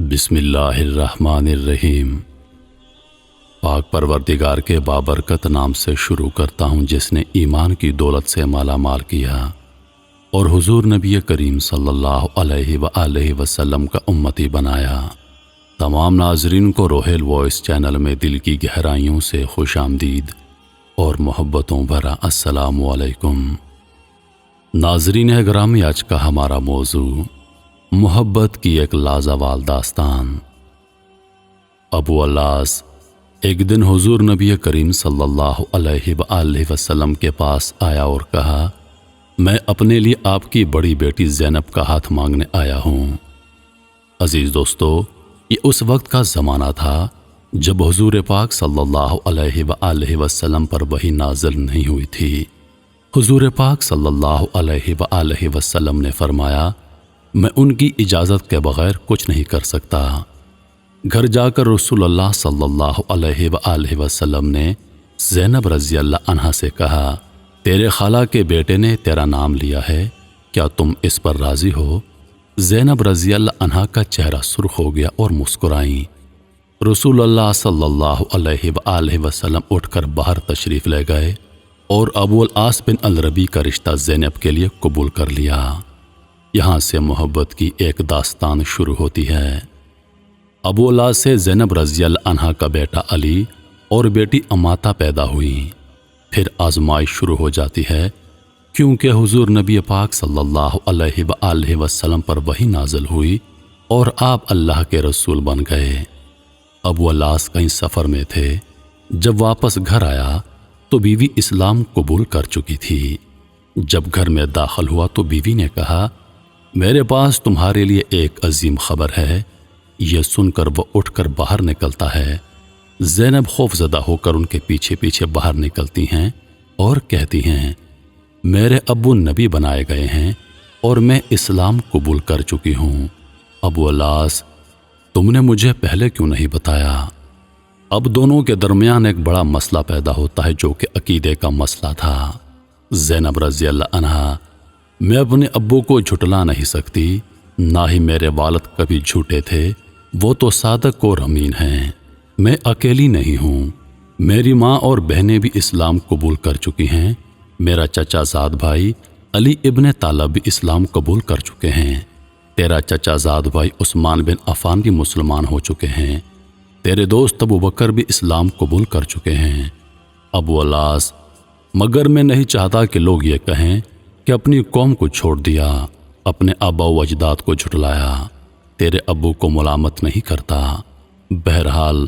بسم اللہ الرحمن الرحیم۔ پاک پروردگار کے بابرکت نام سے شروع کرتا ہوں جس نے ایمان کی دولت سے مالا مال کیا اور حضور نبی کریم صلی اللہ علیہ وآلہ وسلم کا امتی بنایا۔ تمام ناظرین کو روحیل وائس چینل میں دل کی گہرائیوں سے خوش آمدید اور محبتوں بھرا السلام علیکم۔ ناظرین گرامی، آج کا ہمارا موضوع محبت کی ایک لازوال داستان۔ ابو الاس ایک دن حضور نبی کریم صلی اللہ علیہ وآلہ وسلم کے پاس آیا اور کہا، میں اپنے لیے آپ کی بڑی بیٹی زینب کا ہاتھ مانگنے آیا ہوں۔ عزیز دوستو، یہ اس وقت کا زمانہ تھا جب حضور پاک صلی اللہ علیہ وآلہ وسلم پر وحی نازل نہیں ہوئی تھی۔ حضور پاک صلی اللہ علیہ وآلہ وسلم نے فرمایا، میں ان کی اجازت کے بغیر کچھ نہیں کر سکتا۔ گھر جا کر رسول اللہ صلی اللہ علیہ وآلہ وسلم نے زینب رضی اللہ عنہا سے کہا، تیرے خالہ کے بیٹے نے تیرا نام لیا ہے، کیا تم اس پر راضی ہو؟ زینب رضی اللہ عنہا کا چہرہ سرخ ہو گیا اور مسکرائیں۔ رسول اللہ صلی اللہ علیہ وآلہ وسلم اٹھ کر باہر تشریف لے گئے اور ابو الاس بن الربیع کا رشتہ زینب کے لیے قبول کر لیا۔ یہاں سے محبت کی ایک داستان شروع ہوتی ہے۔ ابو الاس سے زینب رضی اللہ عنہا کا بیٹا علی اور بیٹی اماتہ پیدا ہوئی۔ پھر آزمائش شروع ہو جاتی ہے، کیونکہ حضور نبی پاک صلی اللہ علیہ وآلہ وسلم پر وحی نازل ہوئی اور آپ اللہ کے رسول بن گئے۔ ابو الاس کہیں سفر میں تھے، جب واپس گھر آیا تو بیوی اسلام قبول کر چکی تھی۔ جب گھر میں داخل ہوا تو بیوی نے کہا، میرے پاس تمہارے لیے ایک عظیم خبر ہے۔ یہ سن کر وہ اٹھ کر باہر نکلتا ہے۔ زینب خوف زدہ ہو کر ان کے پیچھے پیچھے باہر نکلتی ہیں اور کہتی ہیں، میرے ابو نبی بنائے گئے ہیں اور میں اسلام قبول کر چکی ہوں۔ ابو الاس، تم نے مجھے پہلے کیوں نہیں بتایا؟ اب دونوں کے درمیان ایک بڑا مسئلہ پیدا ہوتا ہے جو کہ عقیدے کا مسئلہ تھا۔ زینب رضی اللہ عنہا، میں اپنے ابو کو جھٹلا نہیں سکتی، نہ ہی میرے والد کبھی جھوٹے تھے، وہ تو صادق اور امین ہیں۔ میں اکیلی نہیں ہوں، میری ماں اور بہنیں بھی اسلام قبول کر چکی ہیں۔ میرا چچا زاد بھائی علی ابن طالب بھی اسلام قبول کر چکے ہیں۔ تیرا چچا زاد بھائی عثمان بن عفان بھی مسلمان ہو چکے ہیں۔ تیرے دوست ابو بکر بھی اسلام قبول کر چکے ہیں۔ ابو الاس، مگر میں نہیں چاہتا کہ لوگ یہ کہیں کہ اپنی قوم کو چھوڑ دیا، اپنے آبا و اجداد کو جھٹلایا۔ تیرے ابو کو ملامت نہیں کرتا۔ بہرحال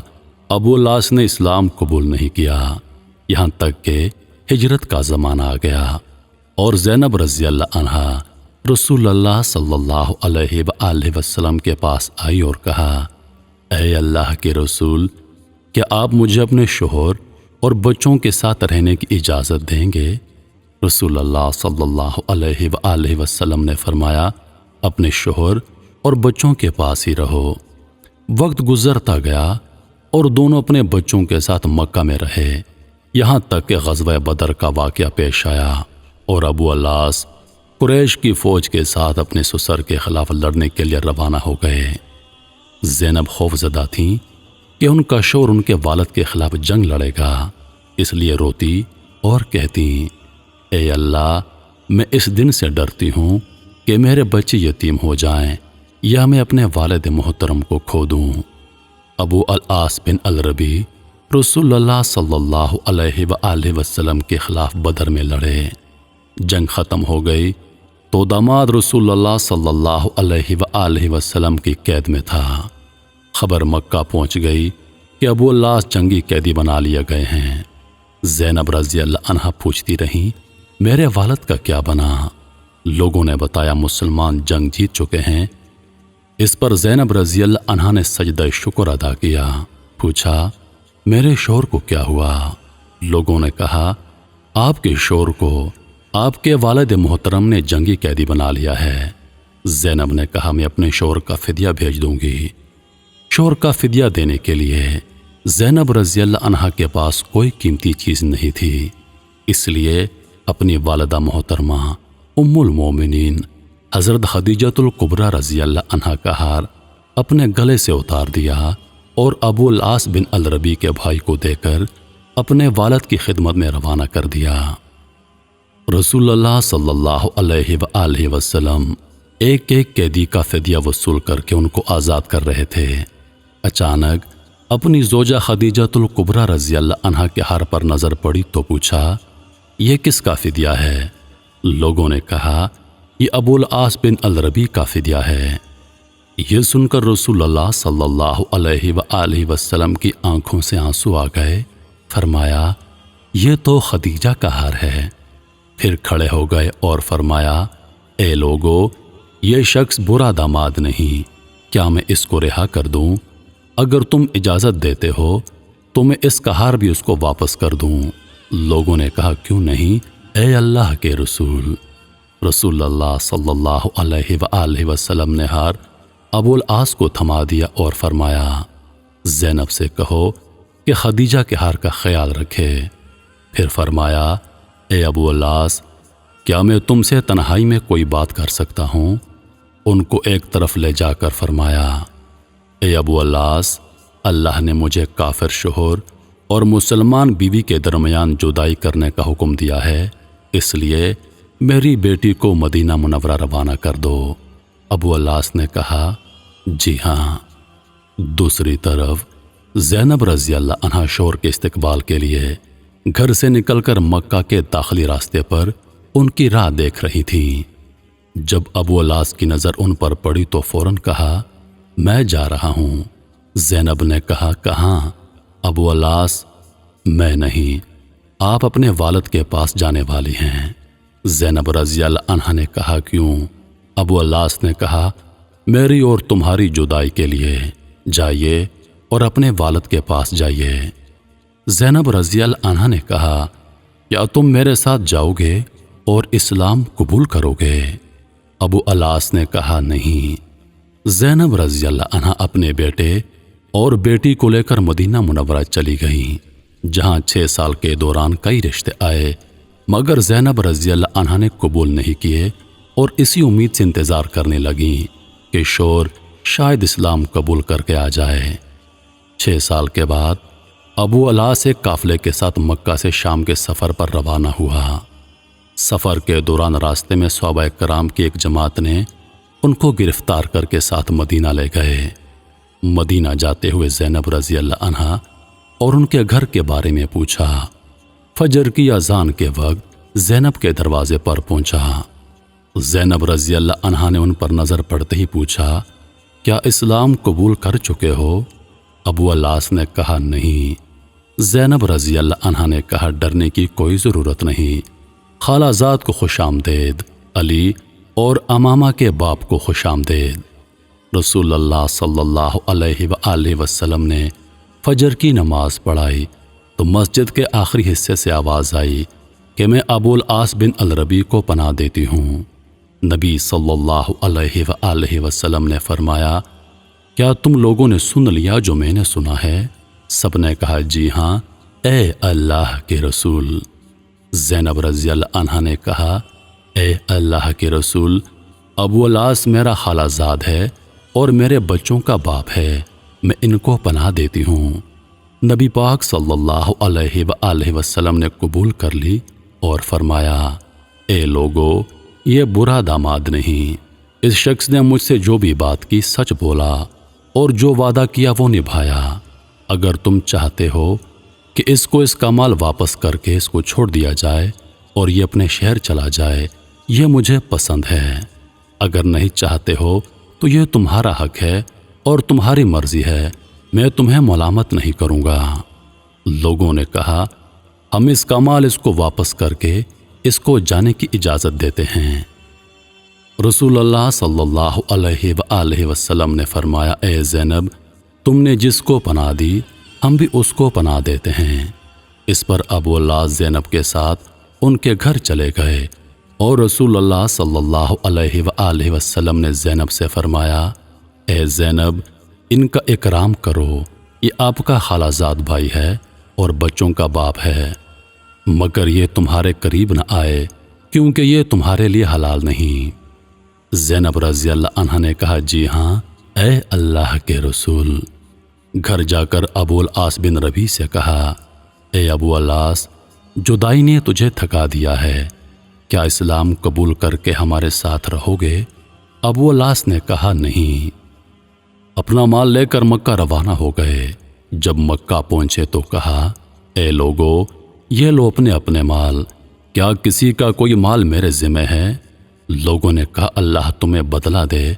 ابو الاس نے اسلام قبول نہیں کیا، یہاں تک کہ ہجرت کا زمانہ آ گیا اور زینب رضی اللہ عنہا رسول اللہ صلی اللہ علیہ وآلہ وسلم کے پاس آئی اور کہا، اے اللہ کے رسول، کیا آپ مجھے اپنے شوہر اور بچوں کے ساتھ رہنے کی اجازت دیں گے؟ رسول اللہ صلی اللہ علیہ وآلہ وسلم نے فرمایا، اپنے شوہر اور بچوں کے پاس ہی رہو۔ وقت گزرتا گیا اور دونوں اپنے بچوں کے ساتھ مکہ میں رہے، یہاں تک کہ غزوہ بدر کا واقعہ پیش آیا اور ابو الاس قریش کی فوج کے ساتھ اپنے سسر کے خلاف لڑنے کے لیے روانہ ہو گئے۔ زینب خوف زدہ تھیں کہ ان کا شوہر ان کے والد کے خلاف جنگ لڑے گا، اس لیے روتی اور کہتی، اے اللہ، میں اس دن سے ڈرتی ہوں کہ میرے بچے یتیم ہو جائیں یا میں اپنے والد محترم کو کھو دوں۔ ابو الاس بن الربیع رسول اللہ صلی اللہ علیہ وآلہ وسلم کے خلاف بدر میں لڑے۔ جنگ ختم ہو گئی تو داماد رسول اللہ صلی اللہ علیہ وآلہ وسلم کی قید میں تھا۔ خبر مکہ پہنچ گئی کہ ابو الاس جنگی قیدی بنا لیے گئے ہیں۔ زینب رضی اللہ عنہا پوچھتی رہیں، میرے والد کا کیا بنا؟ لوگوں نے بتایا مسلمان جنگ جیت چکے ہیں۔ اس پر زینب رضی اللہ عنہا نے سجدہ شکر ادا کیا، پوچھا، میرے شوہر کو کیا ہوا؟ لوگوں نے کہا، آپ کے شوہر کو آپ کے والد محترم نے جنگی قیدی بنا لیا ہے۔ زینب نے کہا، میں اپنے شوہر کا فدیہ بھیج دوں گی۔ شوہر کا فدیہ دینے کے لیے زینب رضی اللہ عنہا کے پاس کوئی قیمتی چیز نہیں تھی، اس لیے اپنی والدہ محترمہ ام المومنین حضرت خدیجۃ الکبریٰ رضی اللہ عنہا کا ہار اپنے گلے سے اتار دیا اور ابو العاص بن الربی کے بھائی کو دے کر اپنے والد کی خدمت میں روانہ کر دیا۔ رسول اللہ صلی اللہ علیہ وآلہ وسلم ایک ایک قیدی کا فدیہ وصول کر کے ان کو آزاد کر رہے تھے۔ اچانک اپنی زوجہ خدیجۃ الکبریٰ رضی اللہ عنہا کے ہار پر نظر پڑی تو پوچھا، یہ کس کا فدیہ ہے؟ لوگوں نے کہا، یہ ابو العاص بن الربی کا فدیہ ہے۔ یہ سن کر رسول اللہ صلی اللہ علیہ وآلہ وسلم کی آنکھوں سے آنسو آ گئے۔ فرمایا، یہ تو خدیجہ کا ہار ہے۔ پھر کھڑے ہو گئے اور فرمایا، اے لوگو، یہ شخص برا داماد نہیں، کیا میں اس کو رہا کر دوں؟ اگر تم اجازت دیتے ہو تو میں اس کا ہار بھی اس کو واپس کر دوں۔ لوگوں نے کہا، کیوں نہیں اے اللہ کے رسول؟ رسول اللہ صلی اللہ علیہ وآلہ وسلم نے ہار ابو العاص کو تھما دیا اور فرمایا، زینب سے کہو کہ خدیجہ کے ہار کا خیال رکھے۔ پھر فرمایا، اے ابو العاص، کیا میں تم سے تنہائی میں کوئی بات کر سکتا ہوں؟ ان کو ایک طرف لے جا کر فرمایا، اے ابو العاص، اللہ نے مجھے کافر شوہر اور مسلمان بیوی کے درمیان جدائی کرنے کا حکم دیا ہے، اس لیے میری بیٹی کو مدینہ منورہ روانہ کر دو۔ ابو العاص نے کہا، جی ہاں۔ دوسری طرف زینب رضی اللہ عنہا شوہر کے استقبال کے لیے گھر سے نکل کر مکہ کے داخلی راستے پر ان کی راہ دیکھ رہی تھیں۔ جب ابو العاص کی نظر ان پر پڑی تو فوراً کہا، میں جا رہا ہوں۔ زینب نے کہا، کہاں؟ ابو العاص، میں نہیں، آپ اپنے والد کے پاس جانے والی ہیں۔ زینب رضی اللہ عنہا نے کہا، کیوں؟ ابو العاص نے کہا، میری اور تمہاری جدائی کے لیے جائیے اور اپنے والد کے پاس جائیے۔ زینب رضی اللہ عنہا نے کہا، کیا تم میرے ساتھ جاؤ گے اور اسلام قبول کرو گے؟ ابو العاص نے کہا، نہیں۔ زینب رضی اللہ عنہا اپنے بیٹے اور بیٹی کو لے کر مدینہ منورہ چلی گئیں، جہاں 6 سال کے دوران کئی رشتے آئے، مگر زینب رضی اللہ عنہا نے قبول نہیں کیے اور اسی امید سے انتظار کرنے لگیں کہ شوہر شاید اسلام قبول کر کے آ جائے۔ 6 سال کے بعد ابو العاص ایک قافلے کے ساتھ مکہ سے شام کے سفر پر روانہ ہوا۔ سفر کے دوران راستے میں صحابہ کرام کی ایک جماعت نے ان کو گرفتار کر کے ساتھ مدینہ لے گئے۔ مدینہ جاتے ہوئے زینب رضی اللہ عنہا اور ان کے گھر کے بارے میں پوچھا۔ فجر کی اذان کے وقت زینب کے دروازے پر پہنچا۔ زینب رضی اللہ عنہا نے ان پر نظر پڑتے ہی پوچھا، کیا اسلام قبول کر چکے ہو؟ ابو العاص نے کہا، نہیں۔ زینب رضی اللہ عنہا نے کہا، ڈرنے کی کوئی ضرورت نہیں، خالہ زاد کو خوش آمدید، علی اور امامہ کے باپ کو خوش آمدید۔ رسول اللہ صلی اللہ علیہ وآلہ وسلم نے فجر کی نماز پڑھائی تو مسجد کے آخری حصے سے آواز آئی کہ میں ابو العاص بن الربی کو پناہ دیتی ہوں۔ نبی صلی اللہ علیہ وآلہ وسلم نے فرمایا، کیا تم لوگوں نے سن لیا جو میں نے سنا ہے؟ سب نے کہا، جی ہاں اے اللہ کے رسول۔ زینب رضی اللہ عنہا نے کہا، اے اللہ کے رسول، ابو العاص میرا خالہ زاد ہے اور میرے بچوں کا باپ ہے، میں ان کو پناہ دیتی ہوں۔ نبی پاک صلی اللہ علیہ وآلہ وسلم نے قبول کر لی اور فرمایا، اے لوگو، یہ برا داماد نہیں، اس شخص نے مجھ سے جو بھی بات کی سچ بولا اور جو وعدہ کیا وہ نبھایا۔ اگر تم چاہتے ہو کہ اس کو اس کا مال واپس کر کے اس کو چھوڑ دیا جائے اور یہ اپنے شہر چلا جائے، یہ مجھے پسند ہے۔ اگر نہیں چاہتے ہو تو یہ تمہارا حق ہے اور تمہاری مرضی ہے، میں تمہیں ملامت نہیں کروں گا۔ لوگوں نے کہا، ہم اس کا مال اس کو واپس کر کے اس کو جانے کی اجازت دیتے ہیں۔ رسول اللہ صلی اللہ علیہ وآلہ وسلم نے فرمایا، اے زینب، تم نے جس کو پناہ دی ہم بھی اس کو پناہ دیتے ہیں۔ اس پر ابو العاص زینب کے ساتھ ان کے گھر چلے گئے اور رسول اللہ صلی اللہ علیہ وآلہ وسلم نے زینب سے فرمایا، اے زینب، ان کا اکرام کرو، یہ آپ کا خالہ زاد بھائی ہے اور بچوں کا باپ ہے، مگر یہ تمہارے قریب نہ آئے کیونکہ یہ تمہارے لیے حلال نہیں۔ زینب رضی اللہ عنہا نے کہا، جی ہاں اے اللہ کے رسول، گھر جا کر ابو العاص بن ربیع سے کہا، اے ابو العاص، جدائی نے تجھے تھکا دیا ہے، کیا اسلام قبول کر کے ہمارے ساتھ رہو گے؟ ابو العاص نے کہا، نہیں۔ اپنا مال لے کر مکہ روانہ ہو گئے۔ جب مکہ پہنچے تو کہا، اے لوگو، یہ لو اپنے اپنے مال، کیا کسی کا کوئی مال میرے ذمہ ہے؟ لوگوں نے کہا، اللہ تمہیں بدلہ دے،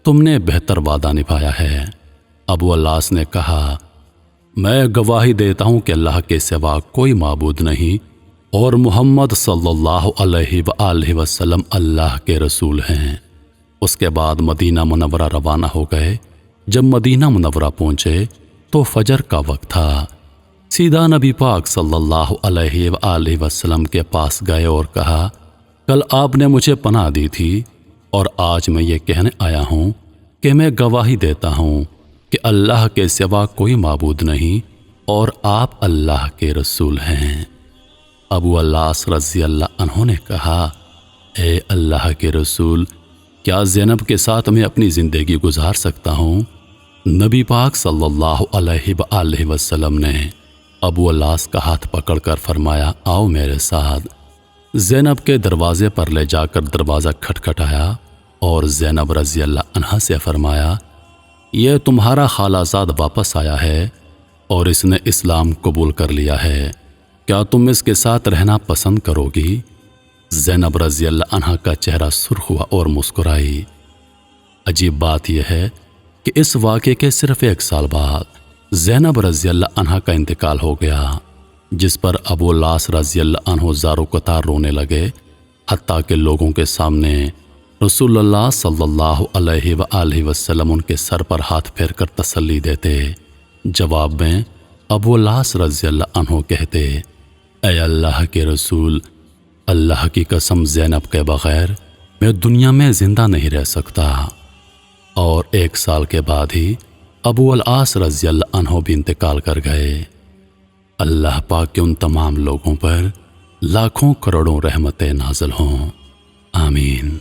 تم نے بہتر وعدہ نبھایا ہے۔ ابو العاص نے کہا، میں گواہی دیتا ہوں کہ اللہ کے سوا کوئی معبود نہیں اور محمد صلی اللہ علیہ وآلہ وسلم اللہ کے رسول ہیں۔ اس کے بعد مدینہ منورہ روانہ ہو گئے۔ جب مدینہ منورہ پہنچے تو فجر کا وقت تھا۔ سیدھا نبی پاک صلی اللہ علیہ وآلہ وسلم کے پاس گئے اور کہا، کل آپ نے مجھے پناہ دی تھی اور آج میں یہ کہنے آیا ہوں کہ میں گواہی دیتا ہوں کہ اللہ کے سوا کوئی معبود نہیں اور آپ اللہ کے رسول ہیں۔ ابو العاص رضی اللہ عنہ نے کہا، اے اللہ کے رسول، کیا زینب کے ساتھ میں اپنی زندگی گزار سکتا ہوں؟ نبی پاک صلی اللہ علیہ وآلہ وسلم نے ابو العاص کا ہاتھ پکڑ کر فرمایا، آؤ میرے ساتھ۔ زینب کے دروازے پر لے جا کر دروازہ کھٹکھٹایا اور زینب رضی اللہ عنہا سے فرمایا، یہ تمہارا خالہ زاد واپس آیا ہے اور اس نے اسلام قبول کر لیا ہے، کیا تم اس کے ساتھ رہنا پسند کرو گی؟ زینب رضی اللہ عنہا کا چہرہ سرخ ہوا اور مسکرائی۔ عجیب بات یہ ہے کہ اس واقعے کے صرف 1 سال بعد زینب رضی اللہ عنہا کا انتقال ہو گیا، جس پر ابو العاص رضی اللہ عنہ زارو قطار رونے لگے، حتیٰ کہ لوگوں کے سامنے رسول اللہ صلی اللہ علیہ وآلہ وسلم ان کے سر پر ہاتھ پھیر کر تسلی دیتے۔ جواب میں ابو العاص رضی اللہ عنہ کہتے، اے اللہ کے رسول، اللہ کی قسم زینب کے بغیر میں دنیا میں زندہ نہیں رہ سکتا۔ اور 1 سال کے بعد ہی ابو العاص رضی اللہ عنہ بھی انتقال کر گئے۔ اللہ پاک کے ان تمام لوگوں پر لاکھوں کروڑوں رحمتیں نازل ہوں، آمین۔